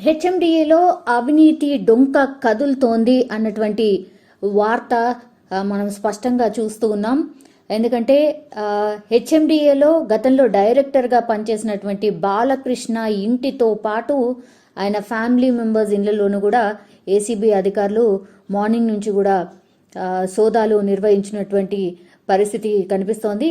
హెచ్ఎండిఏలో అవినీతి డొంక కదులుతోంది అన్నటువంటి వార్త మనం స్పష్టంగా చూస్తూ ఉన్నాం. ఎందుకంటే హెచ్ఎండిఏలో గతంలో డైరెక్టర్గా పనిచేసినటువంటి బాలకృష్ణ ఇంటితో పాటు ఆయన ఫ్యామిలీ మెంబర్స్ ఇళ్లలోనూ కూడా ఏసీబీ అధికారులు మార్నింగ్ నుంచి కూడా సోదాలు నిర్వహించినటువంటి పరిస్థితి కనిపిస్తోంది.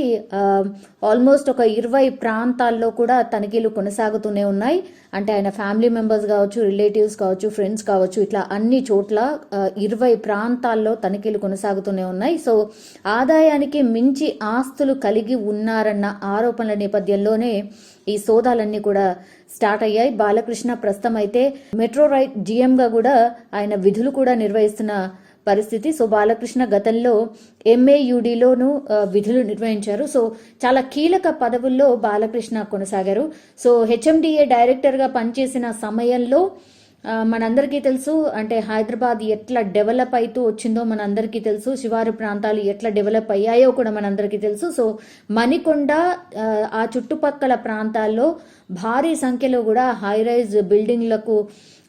ఆల్మోస్ట్ ఒక 20 ప్రాంతాల్లో కూడా తనిఖీలు కొనసాగుతూనే ఉన్నాయి. అంటే ఆయన ఫ్యామిలీ మెంబర్స్ కావచ్చు, రిలేటివ్స్ కావచ్చు, ఫ్రెండ్స్ కావచ్చు, ఇట్లా అన్ని చోట్ల 20 ప్రాంతాల్లో తనిఖీలు కొనసాగుతూనే ఉన్నాయి. సో ఆదాయానికి మించి ఆస్తులు కలిగి ఉన్నారన్న ఆరోపణల నేపథ్యంలోనే ఈ సోదాలన్నీ కూడా స్టార్ట్ అయ్యాయి. బాలకృష్ణ ప్రస్తుతం అయితే మెట్రో రైట్ జీఎంగా కూడా ఆయన విధులు కూడా నిర్వహిస్తున్న పరిస్థితి. సో బాలకృష్ణ గతంలో MAUDలోనూ విధులు నిర్వహించారు. సో చాలా కీలక పదవుల్లో బాలకృష్ణ కొనసాగారు. సో హెచ్ఎండిఏ డైరెక్టర్గా పనిచేసిన సమయంలో మనందరికీ తెలుసు, అంటే హైదరాబాద్ ఎట్లా డెవలప్ అవుతూ వచ్చిందో మనందరికీ తెలుసు, శివారు ప్రాంతాలు ఎట్లా డెవలప్ అయ్యాయో కూడా మనందరికీ తెలుసు. సో మణికొండ ఆ చుట్టుపక్కల ప్రాంతాల్లో భారీ సంఖ్యలో కూడా హై రైజ్ బిల్డింగ్లకు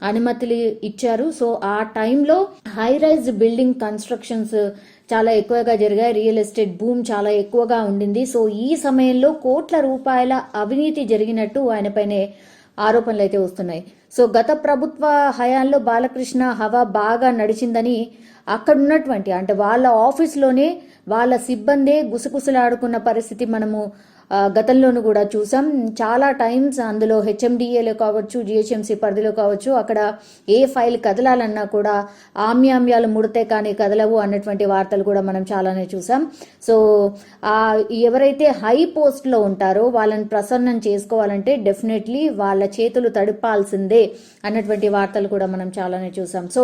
అనుమతులు ఇచ్చారు. సో ఆ టైంలో హై రైజ్ బిల్డింగ్ కన్స్ట్రక్షన్స్ చాలా ఎక్కువగా జరిగాయి. రియల్ ఎస్టేట్ భూమి చాలా ఎక్కువగా ఉండింది. సో ఈ సమయంలో కోట్ల రూపాయల అవినీతి జరిగినట్టు ఆయనపైనే ఆరోపణలు అయితే వస్తున్నాయి. సో గత ప్రభుత్వ హయాంలో బాలకృష్ణ హవా బాగా నడిచిందని అక్కడ ఉన్నటువంటి, అంటే వాళ్ళ ఆఫీస్లోనే వాళ్ళ సిబ్బందే గుసగుసలాడుకున్న పరిస్థితి మనము గతంలోనూ కూడా చూసాం. చాలా టైమ్స్ అందులో హెచ్ఎండిఏలో కావచ్చు, జిహెచ్ఎంసీ పరిధిలో కావచ్చు, అక్కడ ఏ ఫైల్ కదలాలన్నా కూడా ఆమ్యామ్యాలు ముడితే కానీ కదలవు అన్నటువంటి వార్తలు కూడా మనం చాలానే చూసాం. సో ఎవరైతే హై పోస్ట్లో ఉంటారో వాళ్ళని ప్రసన్నం చేసుకోవాలంటే డెఫినెట్లీ వాళ్ళ చేతులు తడిపాల్సిందే అన్నటువంటి వార్తలు కూడా మనం చాలానే చూసాం. సో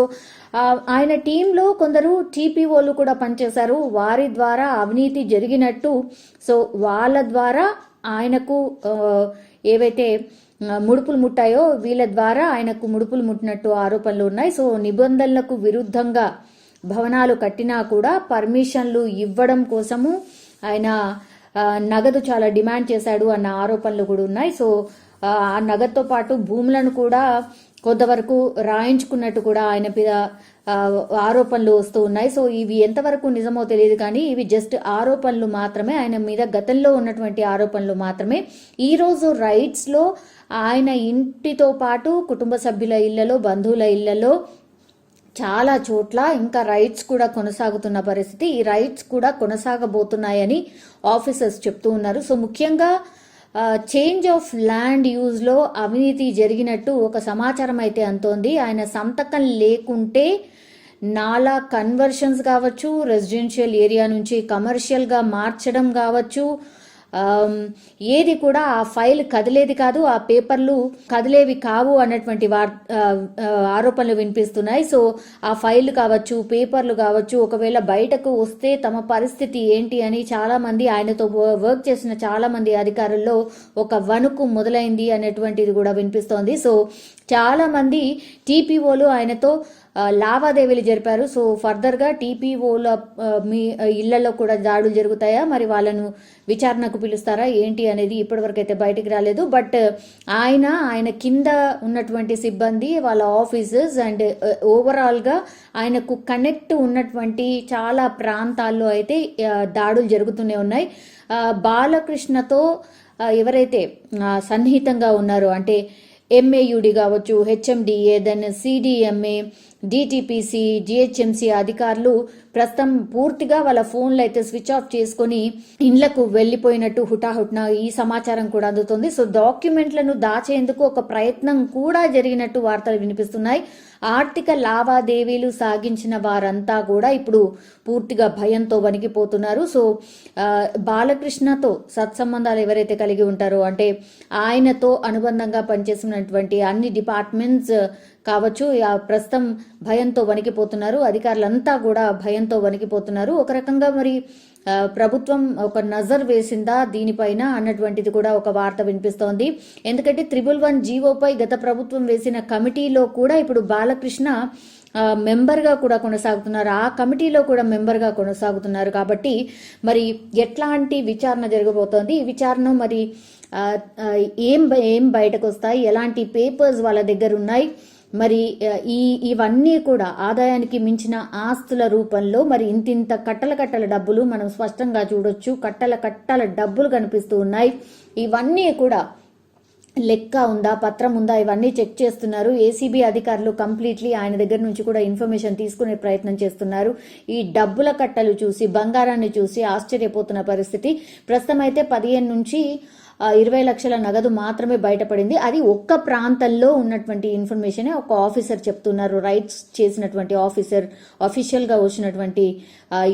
ఆయన టీంలో కొందరు టీపీఓలు కూడా పనిచేశారు. వారి ద్వారా అవినీతి జరిగినట్టు, సో వాళ్ళ ద్వారా ఆయనకు ఏవైతే ముడుపులు ముట్టాయో వీళ్ళ ద్వారా ఆయనకు ముడుపులు ముట్టినట్టు ఆరోపణలు ఉన్నాయి. సో నిబంధనలకు విరుద్ధంగా భవనాలు కట్టినా కూడా పర్మిషన్లు ఇవ్వడం కోసము ఆయన నగదు చాలా డిమాండ్ చేశాడు అన్న ఆరోపణలు కూడా ఉన్నాయి. సో ఆ నగదుతో పాటు భూములను కూడా కొంతవరకు రాయించుకున్నట్టు కూడా ఆయన మీద ఆరోపణలు వస్తూ ఉన్నాయి. సో ఇవి ఎంతవరకు నిజమో తెలియదు, కానీ ఇవి జస్ట్ ఆరోపణలు మాత్రమే, ఆయన మీద గతంలో ఉన్నటువంటి ఆరోపణలు మాత్రమే. ఈరోజు రైట్స్లో ఆయన ఇంటితో పాటు కుటుంబ సభ్యుల ఇళ్లలో, బంధువుల ఇళ్లలో చాలా చోట్ల ఇంకా రైట్స్ కూడా కొనసాగుతున్న పరిస్థితి. ఈ రైట్స్ కూడా కొనసాగబోతున్నాయని ఆఫీసర్స్ చెప్తూ ఉన్నారు. సో ముఖ్యంగా చేంజ్ ఆఫ్ ల్యాండ్ యూజ్లో అవినీతి జరిగినట్టు ఒక సమాచారం అయితే అంతోంది. ఆయన సంతకం లేకుంటే నాలా కన్వర్షన్స్ కావచ్చు, రెసిడెన్షియల్ ఏరియా నుంచి కమర్షియల్గా మార్చడం కావచ్చు, ఏది కూడా ఆ ఫైల్ కదిలేది కాదు, ఆ పేపర్లు కదిలేవి కావు అన్నటువంటి ఆరోపణలు వినిపిస్తున్నాయి. సో ఆ ఫైల్ కావచ్చు, పేపర్లు కావచ్చు, ఒకవేళ బయటకు వస్తే తమ పరిస్థితి ఏంటి అని చాలా మంది, ఆయనతో వర్క్ చేసిన చాలా మంది అధికారుల్లో ఒక వణుకు మొదలైంది అనేటువంటిది కూడా వినిపిస్తోంది. సో చాలా మంది టీపీఓలు ఆయనతో లావాదేవీలు జరిపారు. సో ఫర్దర్గా టీపీఓల మీ ఇళ్లలో కూడా దాడులు జరుగుతాయా, మరి వాళ్ళను విచారణకు పిలుస్తారా ఏంటి అనేది ఇప్పటివరకు అయితే బయటికి రాలేదు. బట్ ఆయన కింద ఉన్నటువంటి సిబ్బంది, వాళ్ళ ఆఫీసర్స్ అండ్ ఓవరాల్గా ఆయనకు కనెక్ట్ ఉన్నటువంటి చాలా ప్రాంతాల్లో అయితే దాడులు జరుగుతూనే ఉన్నాయి. బాలకృష్ణతో ఎవరైతే సన్నిహితంగా ఉన్నారో, అంటే MAUD కావచ్చు, HMDA, then CDMA, DTPC, GHMC అధికారులు ప్రస్తుతం పూర్తిగా వాళ్ళ ఫోన్లు అయితే స్విచ్ ఆఫ్ చేసుకుని ఇండ్లకు వెళ్లిపోయినట్టు హుటాహుట్న ఈ సమాచారం కూడా అందుతుంది. సో డాక్యుమెంట్లను దాచేందుకు ఒక ప్రయత్నం కూడా జరిగినట్టు వార్తలు వినిపిస్తున్నాయి. ఆర్థిక లావాదేవీలు సాగించిన వారంతా కూడా ఇప్పుడు పూర్తిగా భయంతో వణికిపోతున్నారు. సో బాలకృష్ణతో సత్సంబంధాలు ఎవరైతే కలిగి ఉంటారో, అంటే ఆయనతో అనుబంధంగా పనిచేసినటువంటి అన్ని డిపార్ట్మెంట్స్ కావచ్చు, ప్రస్తుతం భయంతో వణికిపోతున్నారు. అధికారులంతా కూడా భయంతో వణికిపోతున్నారు. ఒక రకంగా మరి ప్రభుత్వం ఒక నజర్ వేసిందా దీనిపైన అన్నటువంటిది కూడా ఒక వార్త వినిపిస్తోంది. ఎందుకంటే 111 జీవోపై గత ప్రభుత్వం వేసిన కమిటీలో కూడా ఇప్పుడు బాలకృష్ణ మెంబర్గా కూడా కొనసాగుతున్నారు, ఆ కమిటీలో కూడా మెంబర్గా కొనసాగుతున్నారు. కాబట్టి మరి ఎట్లాంటి విచారణ జరగబోతోంది, ఈ విచారణ మరి ఏం బయటకు వస్తాయి, ఎలాంటి పేపర్స్ వాళ్ళ దగ్గర ఉన్నాయి, మరి ఇవన్నీ కూడా ఆదాయానికి మించిన ఆస్తుల రూపంలో మరి ఇంతింత కట్టల డబ్బులు మనం స్పష్టంగా చూడొచ్చు. కట్టల డబ్బులు కనిపిస్తూ ఉన్నాయి. ఇవన్నీ కూడా లెక్క ఉందా, పత్రం ఉందా, ఇవన్నీ చెక్ చేస్తున్నారు. ఏసీబీ అధికారులు కంప్లీట్లీ ఆయన దగ్గర నుంచి కూడా ఇన్ఫర్మేషన్ తీసుకునే ప్రయత్నం చేస్తున్నారు. ఈ డబ్బుల కట్టలు చూసి, బంగారాన్ని చూసి ఆశ్చర్యపోతున్న పరిస్థితి. ప్రస్తుతం అయితే 15 నుంచి 20 లక్షల నగదు మాత్రమే బయటపడింది. అది ఒక్క ప్రాంతంలో ఉన్నటువంటి ఇన్ఫర్మేషన్ ఒక ఆఫీసర్ చెప్తున్నారు. రైట్స్ చేసినటువంటి ఆఫీసర్, అఫీషియల్ గా వచ్చినటువంటి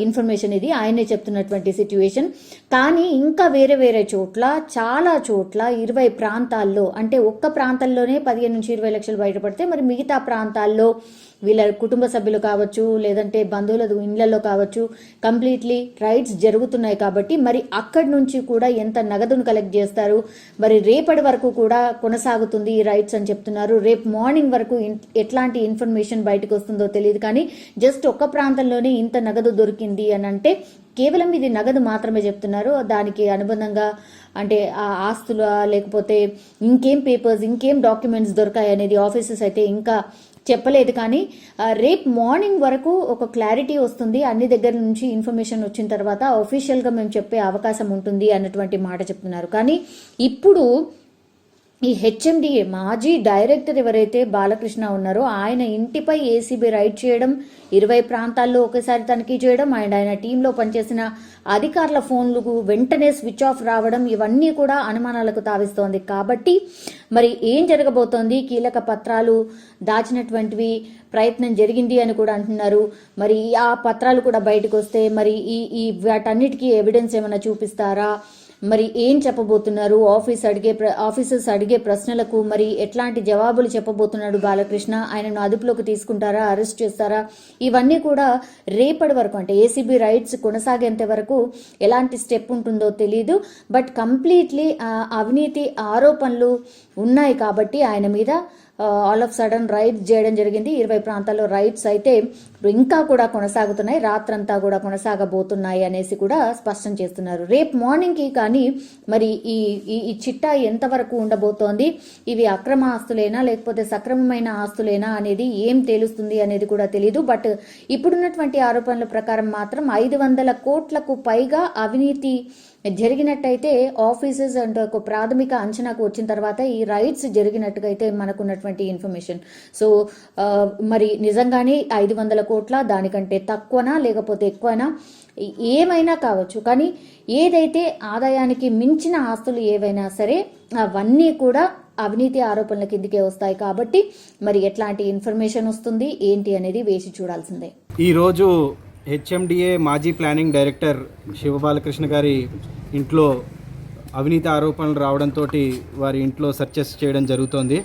ఇన్ఫర్మేషన్ ఇది, ఆయనే చెప్తున్నటువంటి సిచ్యువేషన్. కానీ ఇంకా వేరే చోట్ల, చాలా చోట్ల 20 ప్రాంతాల్లో, అంటే ఒక్క ప్రాంతంలోనే 15 నుంచి 20 లక్షలు బయటపడితే మరి మిగతా ప్రాంతాల్లో వీళ్ళ కుటుంబ సభ్యులు కావచ్చు, లేదంటే బంధువుల ఇళ్లలో కావచ్చు, కంప్లీట్లీ రైడ్స్ జరుగుతున్నాయి. కాబట్టి మరి అక్కడి నుంచి కూడా ఎంత నగదును కలెక్ట్ చేస్తారు, మరి రేపటి వరకు కూడా కొనసాగుతుంది ఈ రైడ్స్ అని చెప్తున్నారు. రేపు మార్నింగ్ వరకు ఎట్లాంటి ఇన్ఫర్మేషన్ బయటకు వస్తుందో తెలియదు. కానీ జస్ట్ ఒక్క ప్రాంతంలోనే ఇంత నగదు దొరికింది అని అంటే కేవలం ఇది నగదు మాత్రమే చెప్తున్నారు. దానికి అనుబంధంగా అంటే ఆ ఆస్తుల, లేకపోతే ఇంకేం పేపర్స్, ఇంకేం డాక్యుమెంట్స్ దొరికాయి అనేది ఆఫీసర్స్ అయితే ఇంకా చెప్పలేదు. కానీ రేపు మార్నింగ్ వరకు ఒక క్లారిటీ వస్తుంది. అన్ని దగ్గర నుంచి ఇన్ఫర్మేషన్ వచ్చిన తర్వాత అఫీషియల్గా మేము చెప్పే అవకాశం ఉంటుంది అన్నటువంటి మాట చెప్తున్నారు. కానీ ఇప్పుడు ఈ హెచ్ఎండిఏ మాజీ డైరెక్టర్ ఎవరైతే బాలకృష్ణ ఉన్నారో ఆయన ఇంటిపై ఏసీబీ రైడ్ చేయడం, 20 ప్రాంతాల్లో ఒకసారి తనిఖీ చేయడం, ఆయన టీంలో పనిచేసిన అధికారుల ఫోన్లకు వెంటనే స్విచ్ ఆఫ్ రావడం, ఇవన్నీ కూడా అనుమానాలకు తావిస్తోంది. కాబట్టి మరి ఏం జరగబోతోంది, కీలక పత్రాలు దాచినటువంటివి ప్రయత్నం జరిగింది అని కూడా అంటున్నారు. మరి ఆ పత్రాలు కూడా బయటకు వస్తే మరి ఈ వాటన్నిటికీ ఎవిడెన్స్ ఏమైనా చూపిస్తారా, మరి ఏం చెప్పబోతున్నారు, ఆఫీసర్స్ అడిగే ప్రశ్నలకు మరి ఎట్లాంటి జవాబులు చెప్పబోతున్నాడు బాలకృష్ణ, ఆయనను అదుపులోకి తీసుకుంటారా, అరెస్ట్ చేస్తారా, ఇవన్నీ కూడా రేపటి వరకు, అంటే ఏసీబీ రైడ్స్ కొనసాగేంత వరకు ఎలాంటి స్టెప్ ఉంటుందో తెలియదు. బట్ కంప్లీట్లీ అవినీతి ఆరోపణలు ఉన్నాయి కాబట్టి ఆయన మీద ఆల్ ఆఫ్ సడన్ రైడ్స్ చేయడం జరిగింది. 20 ప్రాంతాల్లో రైడ్స్ అయితే ఇంకా కూడా కొనసాగుతున్నాయి, రాత్రంతా కూడా కొనసాగబోతున్నాయి అనేసి కూడా స్పష్టం చేస్తున్నారు. రేపు మార్నింగ్కి కానీ మరి ఈ చిట్టా ఎంతవరకు ఉండబోతోంది, ఇవి అక్రమ ఆస్తులేనా లేకపోతే సక్రమమైన ఆస్తులేనా అనేది ఏం తేలుస్తుంది అనేది కూడా తెలియదు. బట్ ఇప్పుడున్నటువంటి ఆరోపణల ప్రకారం మాత్రం 500 కోట్లకు పైగా అవినీతి జరిగినట్టయితే ఆఫీసెస్ అంటే ఒక ప్రాథమిక అంచనాకు వచ్చిన తర్వాత ఈ రైట్స్ జరిగినట్టుగా అయితే మనకున్నటువంటి ఇన్ఫర్మేషన్. సో మరి నిజంగానే 500 కోట్ల, దానికంటే తక్కువనా లేకపోతే ఎక్కువనా, ఏమైనా కావచ్చు. కానీ ఏదైతే ఆదాయానికి మించిన ఆస్తులు ఏవైనా సరే అవన్నీ కూడా అవినీతి ఆరోపణల కిందకే వస్తాయి. కాబట్టి మరి ఎట్లాంటి ఇన్ఫర్మేషన్ వస్తుంది ఏంటి అనేది వేసి చూడాల్సిందే. ఈరోజు హెచ్ఎండిఏ మాజీ ప్లానింగ్ డైరెక్టర్ శివబాలకృష్ణ గారి ఇంట్లో అవినీతి ఆరోపణలు రావడంతో వారి ఇంట్లో సెర్చెస్ చేయడం జరుగుతోంది.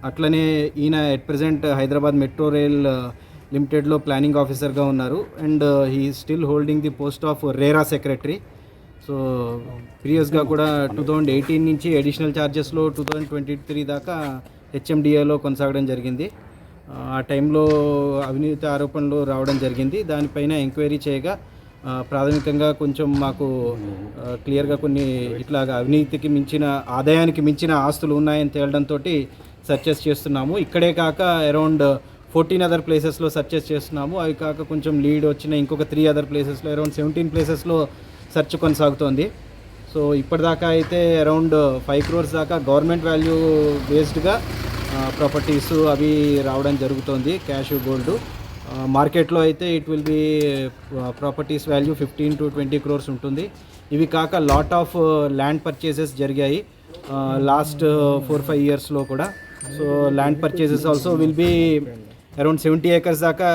అట్లనే ఈయన at present Hyderabad metro rail లిమిటెడ్లో ప్లానింగ్ ఆఫీసర్గా ఉన్నారు. And he still holding the post of RERA secretary. So ప్రీవియస్గా కూడా 2018 నుంచి అడిషనల్ ఛార్జెస్లో 2023 దాకా హెచ్ఎండిఏలో కొనసాగడం జరిగింది. ఆ టైంలో అవినీతి ఆరోపణలు రావడం జరిగింది. దానిపైన ఎంక్వైరీ చేయగా ప్రాథమికంగా కొంచెం మాకు క్లియర్గా కొన్ని ఇట్లాగా అవినీతికి మించిన, ఆదాయానికి మించిన ఆస్తులు ఉన్నాయని తేలడంతో సర్చెస్ చేస్తున్నాము. ఇక్కడే కాక అరౌండ్ 14 అదర్ ప్లేసెస్లో సర్చెస్ చేస్తున్నాము. అవి కాక కొంచెం లీడ్ వచ్చిన ఇంకొక 3 అదర్ ప్లేసెస్లో అరౌండ్ 17 ప్లేసెస్లో సెర్చ్ కొనసాగుతోంది. సో ఇప్పటిదాకా అయితే అరౌండ్ 5 crores దాకా గవర్నమెంట్ వాల్యూ బేస్డ్గా ప్రాపర్టీస్ అవి రావడం జరుగుతుంది, క్యాష్, గోల్డ్. మార్కెట్లో అయితే it will be properties value 15 to 20 crores ఉంటుంది. ఇవి కాక లాట్ ఆఫ్ ల్యాండ్ పర్చేసెస్ జరిగాయి లాస్ట్ 4-5 yearsలో కూడా. So land purchases also will be around 70 acres దాకా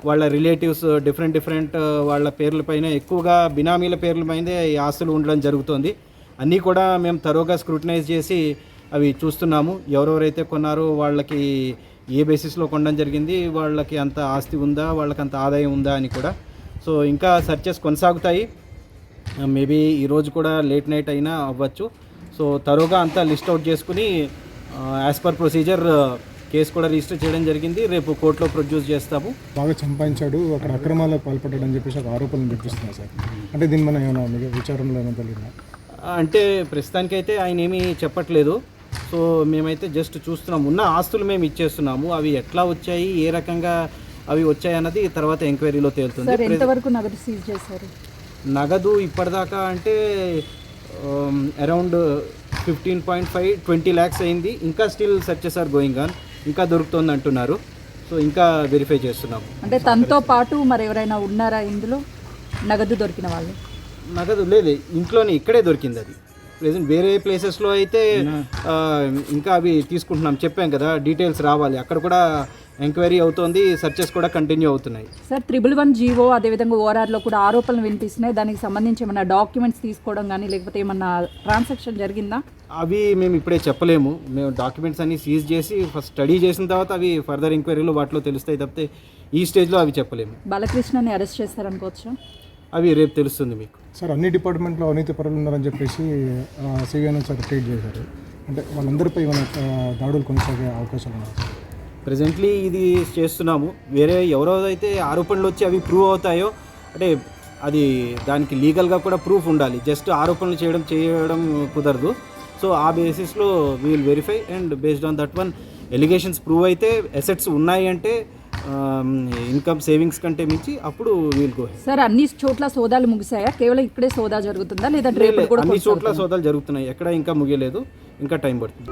వాళ్ళ రిలేటివ్స్ డిఫరెంట్ వాళ్ళ పేర్ల పైన, ఎక్కువగా బినామీల పేర్ల పైనే ఈ ఆస్తులు ఉండడం జరుగుతుంది. అన్నీ కూడా మేము తరోగా స్క్రూటినైజ్ చేసి అవి చూస్తున్నాము. ఎవరెవరైతే కొన్నారో వాళ్ళకి ఏ బేసిస్లో కొనడం జరిగింది, వాళ్ళకి అంత ఆస్తి ఉందా, వాళ్ళకి అంత ఆదాయం ఉందా అని కూడా. సో ఇంకా సెర్చెస్ కొనసాగుతాయి. మేబీ ఈరోజు కూడా లేట్ నైట్ అయినా అవ్వచ్చు. సో తరోగా అంతా లిస్ట్ అవుట్ చేసుకుని యాజ్ పర్ ప్రొసీజర్ కేసు కూడా రిజిస్టర్ చేయడం జరిగింది. రేపు కోర్టులో ప్రొడ్యూస్ చేస్తాము. బాగా సంపాదించాడు, అక్కడ అక్రమాలకు పాల్పడ్డాడని చెప్పేసి ఒక ఆరోపణలు వినిపిస్తున్నాయి సార్. అంటే దీన్ని మనం ఏమైనా విచారంలో ఏమైనా తెలియదా? అంటే ప్రస్తుతానికైతే ఆయన ఏమీ చెప్పట్లేదు. సో మేమైతే జస్ట్ చూస్తున్నాం. ఉన్న ఆస్తులు మేము ఇచ్చేస్తున్నాము. అవి ఎట్లా వచ్చాయి, ఏ రకంగా అవి వచ్చాయి అన్నది తర్వాత ఎంక్వైరీలో తేలుతుంది. సార్ ఎంతవరకు నగదు సీజ్ చేశారు? నగదు ఇప్పటిదాకా అంటే అరౌండ్ 15.5-20 lakhs అయింది. ఇంకా still searches are going on, ఇంకా దొరుకుతుంది అంటున్నారు. సో ఇంకా వెరిఫై చేస్తున్నాము. అంటే తనతో పాటు మరి ఎవరైనా ఉన్నారా ఇందులో నగదు దొరికిన వాళ్ళు? నగదు లేదు, ఇంట్లోనే ఇక్కడే దొరికింది. అది ప్రెజెంట్ వేరే ప్లేసెస్లో అయితే ఇంకా అవి తీసుకుంటున్నాం. చెప్పాం కదా, డీటెయిల్స్ రావాలి. అక్కడ కూడా ఎంక్వైరీ అవుతోంది, సర్చెస్ కూడా కంటిన్యూ అవుతున్నాయి. సార్ 111 జీవో అదేవిధంగా ఓఆర్ఆర్లో కూడా ఆరోపణలు వినిపిస్తున్నాయి. దానికి సంబంధించి ఏమన్నా డాక్యుమెంట్స్ తీసుకోవడం కానీ లేకపోతే ఏమన్నా ట్రాన్సాక్షన్ జరిగిందా? అవి మేము ఇప్పుడే చెప్పలేము. మేము డాక్యుమెంట్స్ అన్ని సీజ్ చేసి ఫస్ట్ స్టడీ చేసిన తర్వాత అవి ఫర్దర్ ఎంక్వైరీలో వాటిలో తెలుస్తాయి తప్పితే ఈ స్టేజ్లో అవి చెప్పలేము. బాలకృష్ణని అరెస్ట్ చేస్తారనుకోవచ్చా? అవి రేపు తెలుస్తుంది మీకు. సార్ అన్ని డిపార్ట్మెంట్లో అవినీతి పరులు ఉన్నారని చెప్పేసి సివిఎన్ సార్ ట్వీట్ చేశారు. అంటే వాళ్ళందరిపై ఏమైనా దాడులు కొనసాగే అవకాశాలు ఉన్నాయి సార్? ప్రజెంట్లీ ఇది చేస్తున్నాము. వేరే ఎవరోదైతే ఆరోపణలు వచ్చి అవి ప్రూవ్ అవుతాయో, అంటే అది దానికి లీగల్గా కూడా ప్రూఫ్ ఉండాలి. జస్ట్ ఆరోపణలు చేయడం కుదరదు. సో ఆ బేసిస్లో we'll verify and based on that one allegations prove అయితే, అసెట్స్ ఉన్నాయి అంటే ఇన్కమ్ సేవింగ్స్ కంటే మించి అప్పుడు వీల్ గో. సార్ అన్ని చోట్ల సోదాలు ముగిసాయా? కేవలం ఇక్కడే సోదా జరుగుతుందా లేదా రేపు కూడా అన్ని చోట్ల సోదాలు జరుగుతున్నాయి. ఎక్కడ ఇంకా ముగియలేదు, ఇంకా టైం పడుతుంది.